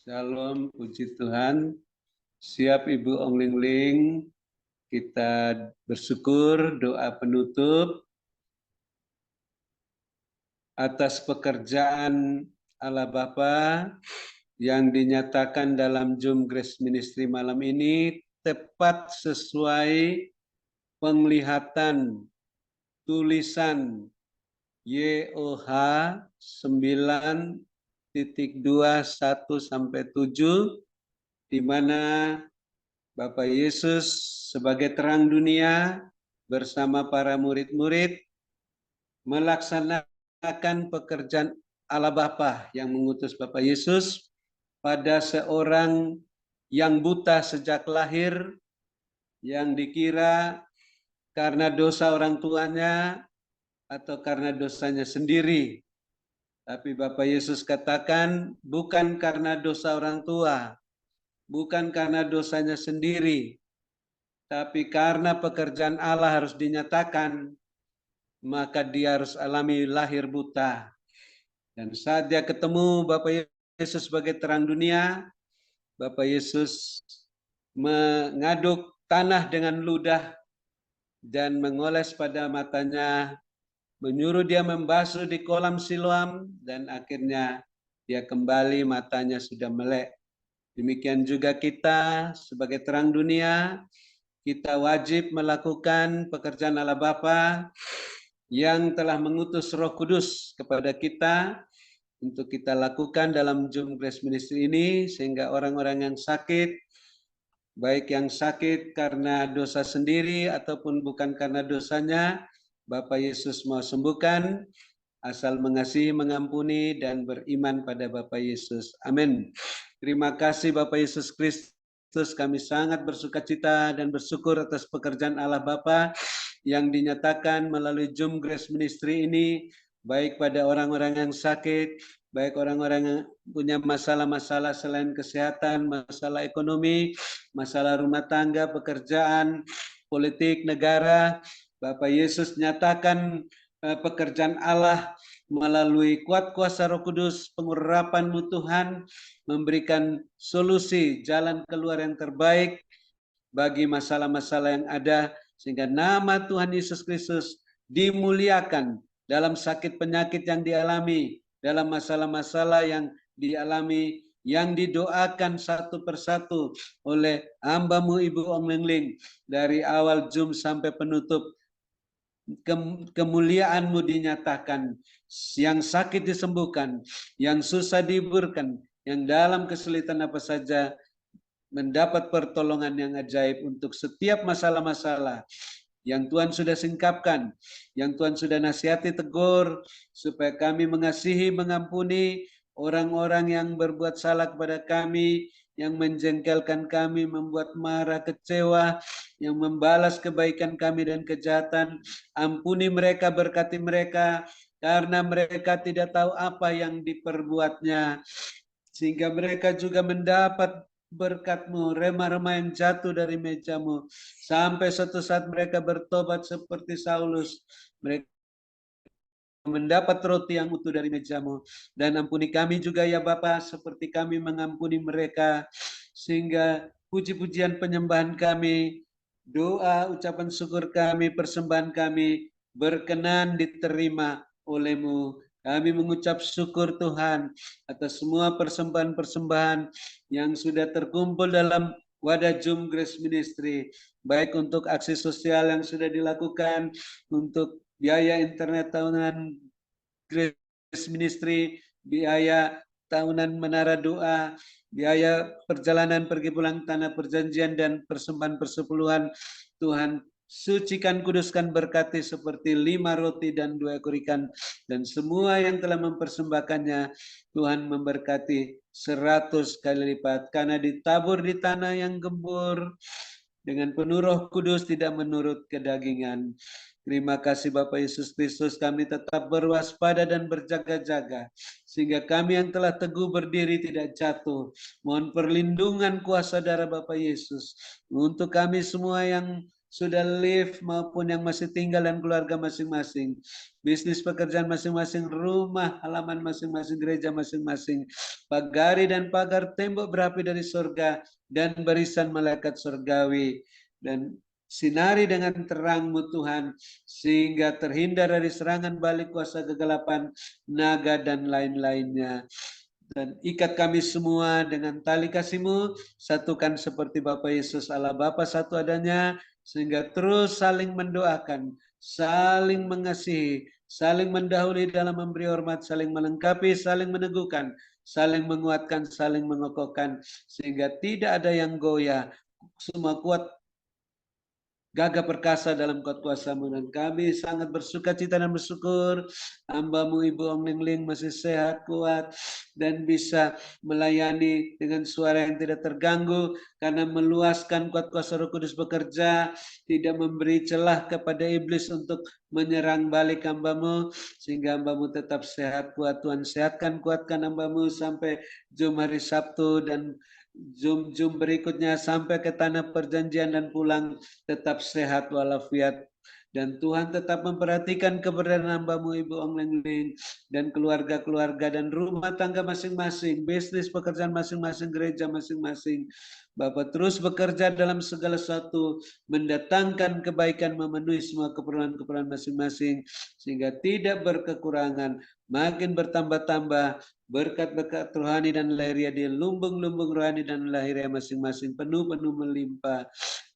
Shalom, puji Tuhan. Siap Ibu Ong Ling Ling, kita bersyukur doa penutup atas pekerjaan Allah Bapa yang dinyatakan dalam Zoom Grace Ministry malam ini tepat sesuai penglihatan tulisan YOH 9.21-7 di mana Bapak Yesus sebagai terang dunia bersama para murid-murid melaksanakan pekerjaan Allah Bapa yang mengutus Bapak Yesus pada seorang yang buta sejak lahir, yang dikira karena dosa orang tuanya atau karena dosanya sendiri. Tapi Bapak Yesus katakan bukan karena dosa orang tua, bukan karena dosanya sendiri, tapi karena pekerjaan Allah harus dinyatakan, maka dia harus alami lahir buta. Dan saat dia ketemu Bapak Yesus sebagai terang dunia, Bapak Yesus mengaduk tanah dengan ludah dan mengoles pada matanya, menyuruh dia membasuh di kolam Siloam, dan akhirnya dia kembali, matanya sudah melek. Demikian juga kita sebagai terang dunia, kita wajib melakukan pekerjaan Allah Bapa yang telah mengutus Roh Kudus kepada kita untuk kita lakukan dalam Zoom Grace Ministry ini, sehingga orang-orang yang sakit, baik yang sakit karena dosa sendiri ataupun bukan karena dosanya, Bapak Yesus mau sembuhkan, asal mengasihi, mengampuni, dan beriman pada Bapak Yesus. Amin. Terima kasih Bapak Yesus Kristus, kami sangat bersukacita dan bersyukur atas pekerjaan Allah Bapa yang dinyatakan melalui Zoom Grace Ministry ini, baik pada orang-orang yang sakit, baik orang-orang yang punya masalah-masalah selain kesehatan, masalah ekonomi, masalah rumah tangga, pekerjaan, politik, negara. Bapak Yesus nyatakan pekerjaan Allah melalui kuat kuasa Roh Kudus, pengurapan-Mu Tuhan, memberikan solusi jalan keluar yang terbaik bagi masalah-masalah yang ada, sehingga nama Tuhan Yesus Kristus dimuliakan dalam sakit penyakit yang dialami, dalam masalah-masalah yang dialami, yang didoakan satu persatu oleh hamba-Mu Ibu Ong Ling Ling dari awal Zoom sampai penutup. Kemuliaan-Mu dinyatakan, yang sakit disembuhkan, yang susah dihiburkan, yang dalam kesulitan apa saja mendapat pertolongan yang ajaib untuk setiap masalah-masalah yang Tuhan sudah singkapkan, yang Tuhan sudah nasihati, tegur, supaya kami mengasihi, mengampuni orang-orang yang berbuat salah kepada kami, yang menjengkelkan kami, membuat marah, kecewa, yang membalas kebaikan kami dan kejahatan. Ampuni mereka, berkati mereka, karena mereka tidak tahu apa yang diperbuatnya, sehingga mereka juga mendapat berkat-Mu, remah-remah yang jatuh dari meja-Mu, sampai suatu saat mereka bertobat seperti Saulus, mereka mendapat roti yang utuh dari meja-Mu. Dan ampuni kami juga ya Bapa, seperti kami mengampuni mereka, sehingga puji-pujian penyembahan kami, doa, ucapan syukur kami, persembahan kami berkenan diterima oleh-Mu. Kami mengucap syukur Tuhan atas semua persembahan-persembahan yang sudah terkumpul dalam wadah Zoom Grace Ministry, baik untuk aksi sosial yang sudah dilakukan, untuk biaya internet tahunan Grace Ministry, biaya tahunan Menara Doa, biaya perjalanan pergi pulang tanah perjanjian, dan persembahan persepuluhan. Tuhan sucikan, kuduskan, berkati seperti 5 roti dan 2 ekor ikan, dan semua yang telah mempersembahkannya, Tuhan memberkati 100 kali lipat, karena ditabur di tanah yang gembur dengan penuh Roh Kudus, tidak menurut kedagingan. Terima kasih Bapak Yesus Kristus, kami tetap berwaspada dan berjaga-jaga, sehingga kami yang telah teguh berdiri tidak jatuh. Mohon perlindungan kuasa darah Bapak Yesus untuk kami semua yang sudah live maupun yang masih tinggal dan keluarga masing-masing, bisnis pekerjaan masing-masing, rumah halaman masing-masing, gereja masing-masing, pagari dan pagar tembok berapi dari surga dan barisan malaikat surgawi, dan sinari dengan terang-Mu Tuhan, sehingga terhindar dari serangan balik kuasa kegelapan, naga dan lain-lainnya. Dan ikat kami semua dengan tali kasih-Mu, satukan seperti Bapa Yesus Allah Bapa satu adanya, sehingga terus saling mendoakan, saling mengasihi, saling mendahului dalam memberi hormat, saling melengkapi, saling meneguhkan, saling menguatkan, saling mengokohkan, sehingga tidak ada yang goyah, semua kuat gagah perkasa dalam kuasa-Mu. Dan kami sangat bersuka cita dan bersyukur hamba-Mu Ibu Ong Ling Ling masih sehat, kuat, dan bisa melayani dengan suara yang tidak terganggu, karena meluaskan kuat kuasa Roh Kudus bekerja, tidak memberi celah kepada iblis untuk menyerang balik hamba-Mu, sehingga hamba-Mu tetap sehat, kuat. Tuhan sehatkan, kuatkan hamba-Mu sampai Jum hari Sabtu dan Zoom berikutnya sampai ke tanah perjanjian dan pulang tetap sehat walafiat. Dan Tuhan tetap memperhatikan keberadaan hamba-Mu Ibu Ong Ling Ling dan keluarga-keluarga dan rumah tangga masing-masing, bisnis pekerjaan masing-masing, gereja masing-masing. Bapak terus bekerja dalam segala sesuatu, mendatangkan kebaikan, memenuhi semua keperluan-keperluan masing-masing, sehingga tidak berkekurangan, makin bertambah-tambah, berkat-berkat rohani dan lahiriah di lumbung-lumbung rohani dan lahiriah masing-masing penuh-penuh melimpah.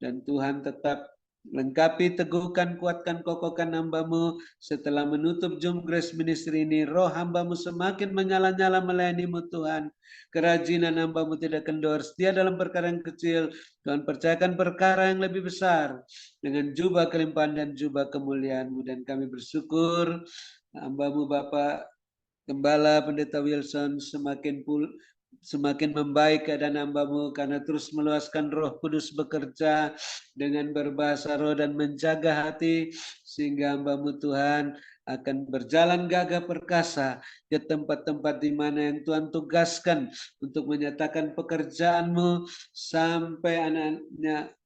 Dan Tuhan tetap lengkapi, teguhkan, kuatkan, kokohkan hamba-Mu setelah menutup Jum Grace Ministry ini. Roh hamba-Mu semakin menyala-nyala melayani-Mu Tuhan. Kerajinan hamba-Mu tidak kendor, setia dalam perkara yang kecil. Tuhan percayakan perkara yang lebih besar dengan jubah kelimpahan dan jubah kemuliaan-Mu. Dan kami bersyukur hamba-Mu Bapak Gembala Pendeta Wilson semakin membaik keadaan hamba-Mu karena terus meluaskan Roh Kudus bekerja dengan berbahasa roh dan menjaga hati, sehingga hamba-Mu Tuhan akan berjalan gagah perkasa ke tempat-tempat di mana yang Tuhan tugaskan untuk menyatakan pekerjaan-Mu sampai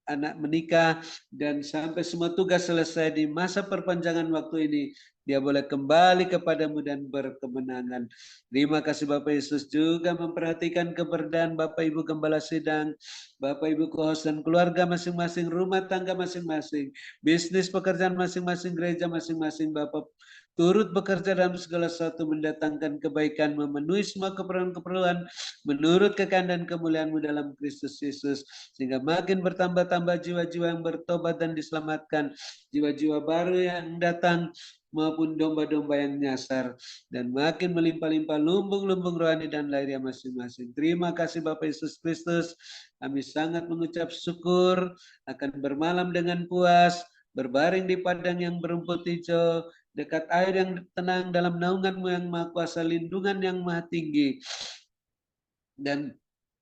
anak menikah dan sampai semua tugas selesai di masa perpanjangan waktu ini. Dia boleh kembali kepadamu dan berkemenangan. Terima kasih Bapak Yesus juga memperhatikan keberadaan Bapak Ibu Gembala Sidang, Bapak Ibu co-host dan keluarga masing-masing, rumah tangga masing-masing, bisnis pekerjaan masing-masing, gereja masing-masing. Bapak turut bekerja dalam segala sesuatu, mendatangkan kebaikan, memenuhi semua keperluan-keperluan menurut kekayaan dan kemuliaan-Mu dalam Kristus Yesus, sehingga makin bertambah-tambah jiwa-jiwa yang bertobat dan diselamatkan, jiwa-jiwa baru yang datang maupun domba-domba yang nyasar, dan makin melimpah-limpah lumbung-lumbung rohani dan lahiriah masing-masing. Terima kasih Bapak Yesus Kristus. Kami sangat mengucap syukur akan bermalam dengan puas, berbaring di padang yang berumput hijau, dekat air yang tenang dalam naungan-Mu yang maha kuasa, lindungan yang maha tinggi. Dan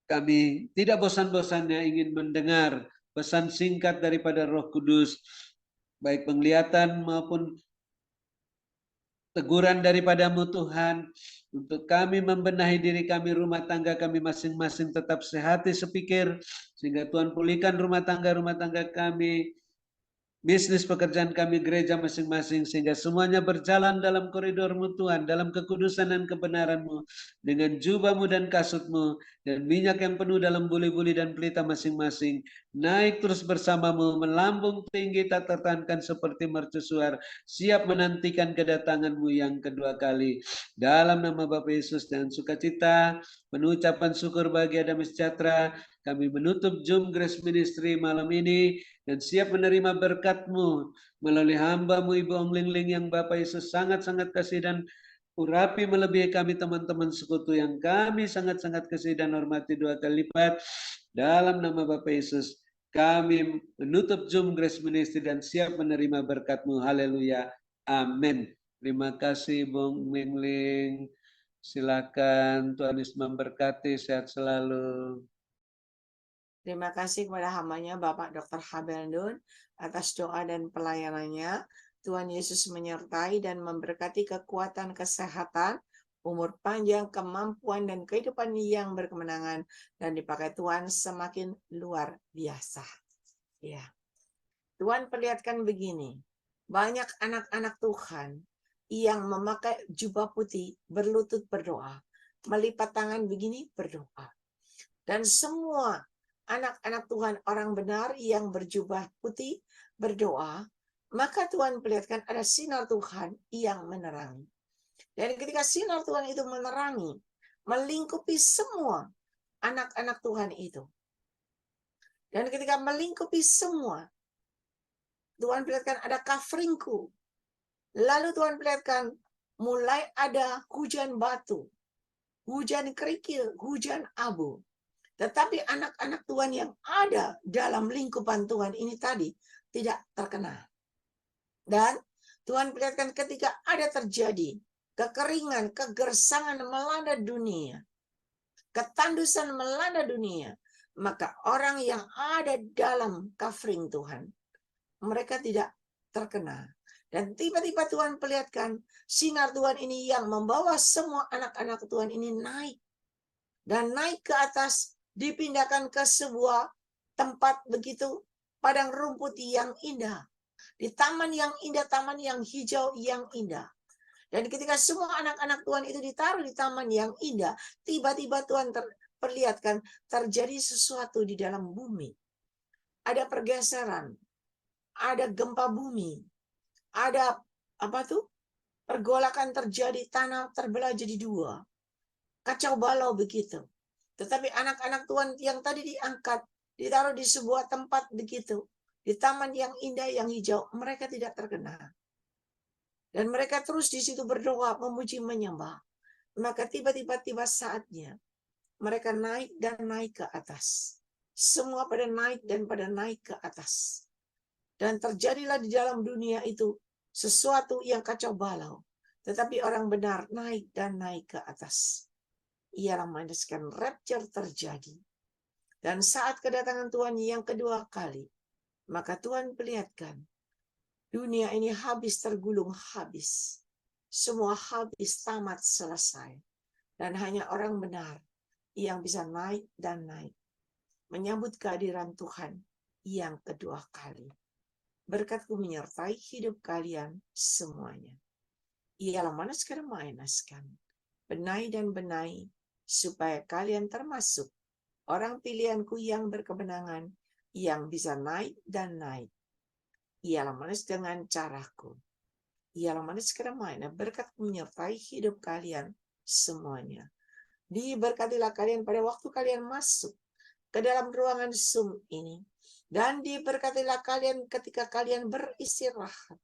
kami tidak bosan-bosannya ingin mendengar pesan singkat daripada Roh Kudus, baik penglihatan maupun teguran daripada-Mu Tuhan, untuk kami membenahi diri kami, rumah tangga kami masing-masing tetap sehati sepikir, sehingga Tuhan pulihkan rumah tangga kami, bisnis pekerjaan kami, gereja masing-masing, sehingga semuanya berjalan dalam koridor-Mu Tuhan, dalam kekudusan dan kebenaran-Mu, dengan jubah-Mu dan kasut-Mu, dan minyak yang penuh dalam buli-buli dan pelita masing-masing, naik terus bersama-Mu, melambung tinggi tak tertahankan seperti mercusuar, siap menantikan kedatangan-Mu yang kedua kali. Dalam nama Bapa Yesus dan sukacita, penuh ucapan syukur, bahagia, damai sejahtera, kami menutup Jum Grace Ministry malam ini, dan siap menerima berkat-Mu melalui hamba-Mu Ibu Ong Ling Ling yang Bapak Yesus sangat-sangat kasih dan urapi melebihi kami teman-teman sekutu yang kami sangat-sangat kasih dan hormati 2 kali lipat. Dalam nama Bapak Yesus kami menutup Jum Grace Ministry dan siap menerima berkat-Mu. Haleluya. Amin. Terima kasih Bung Ling Ling. Silakan, Tuhan Yesus memberkati, sehat selalu. Terima kasih kepada hambanya Bapak Dr. Habel Nun atas doa dan pelayanannya. Tuhan Yesus menyertai dan memberkati kekuatan, kesehatan, umur panjang, kemampuan, dan kehidupan yang berkemenangan. Dan dipakai Tuhan semakin luar biasa. Ya. Tuhan perlihatkan begini, banyak anak-anak Tuhan yang memakai jubah putih, berlutut berdoa, melipat tangan begini berdoa. Dan semua anak-anak Tuhan, orang benar yang berjubah putih berdoa, maka Tuhan perlihatkan ada sinar Tuhan yang menerangi. Dan ketika sinar Tuhan itu menerangi, melingkupi semua anak-anak Tuhan itu. Dan ketika melingkupi semua, Tuhan perlihatkan ada coveringku. Lalu Tuhan perlihatkan mulai ada hujan batu, hujan kerikil, hujan abu. Tetapi anak-anak Tuhan yang ada dalam lingkupan Tuhan ini tadi tidak terkena. Dan Tuhan perlihatkan ketika ada terjadi kekeringan, kegersangan melanda dunia, ketandusan melanda dunia, maka orang yang ada dalam covering Tuhan, mereka tidak terkena. Dan tiba-tiba Tuhan perlihatkan sinar Tuhan ini yang membawa semua anak-anak Tuhan ini naik. Dan naik ke atas, dipindahkan ke sebuah tempat begitu, padang rumput yang indah. Di taman yang indah, taman yang hijau yang indah. Dan ketika semua anak-anak Tuhan itu ditaruh di taman yang indah, tiba-tiba Tuhan perlihatkan terjadi sesuatu di dalam bumi. Ada pergeseran, ada gempa bumi, ada pergolakan terjadi, tanah terbelah jadi dua. Kacau balau begitu. Tetapi anak-anak Tuhan yang tadi diangkat, ditaruh di sebuah tempat begitu, di taman yang indah yang hijau, mereka tidak terkena. Dan mereka terus di situ berdoa, memuji, menyembah. Maka tiba-tiba saatnya mereka naik dan naik ke atas. Semua pada naik dan pada naik ke atas. Dan terjadilah di dalam dunia itu sesuatu yang kacau balau. Tetapi orang benar naik dan naik ke atas. Ialah menyatakan rapture terjadi. Dan saat kedatangan Tuhan yang kedua kali, maka Tuhan perlihatkan dunia ini habis tergulung habis. Semua habis, tamat, selesai. Dan hanya orang benar yang bisa naik dan naik. Menyambut kehadiran Tuhan yang kedua kali. Berkat-Ku menyertai hidup kalian semuanya. Ialah manaskan mainaskan. Benai dan benai, supaya kalian termasuk orang pilihan-Ku yang berkebenangan, yang bisa naik dan naik. Ialah manis dengan caraku. Ialah manis keramainnya. Berkat menyertai hidup kalian semuanya. Diberkatilah kalian pada waktu kalian masuk ke dalam ruangan Zoom ini. Dan diberkatilah kalian ketika kalian beristirahat.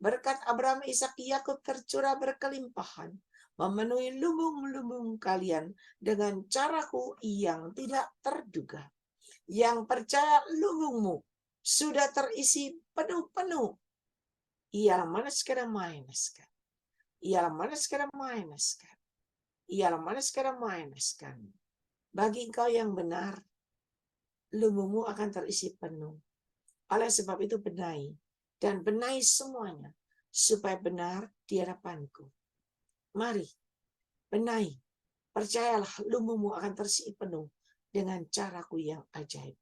Berkat Abraham, Ishak, Yakub tercurah berkelimpahan. Memenuhi lumbung-lumbung kalian dengan caraku yang tidak terduga. Yang percaya lumbungmu sudah terisi penuh-penuh. Ialah manas kada mainaskan. Ialah manas kada mainaskan. Ialah manas kada mainaskan. Bagi engkau yang benar, lumbungmu akan terisi penuh. Oleh sebab itu benai. Dan benai semuanya. Supaya benar di hadapanku. Mari, benai. Percayalah lumbungmu akan terisi penuh dengan caraku yang ajaib.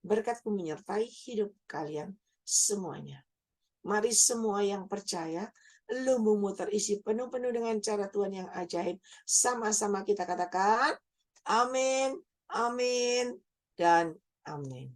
Berkat-Ku menyertai hidup kalian semuanya. Mari semua yang percaya, lumbungmu terisi penuh-penuh dengan cara Tuhan yang ajaib. Sama-sama kita katakan, amin, amin, dan amin.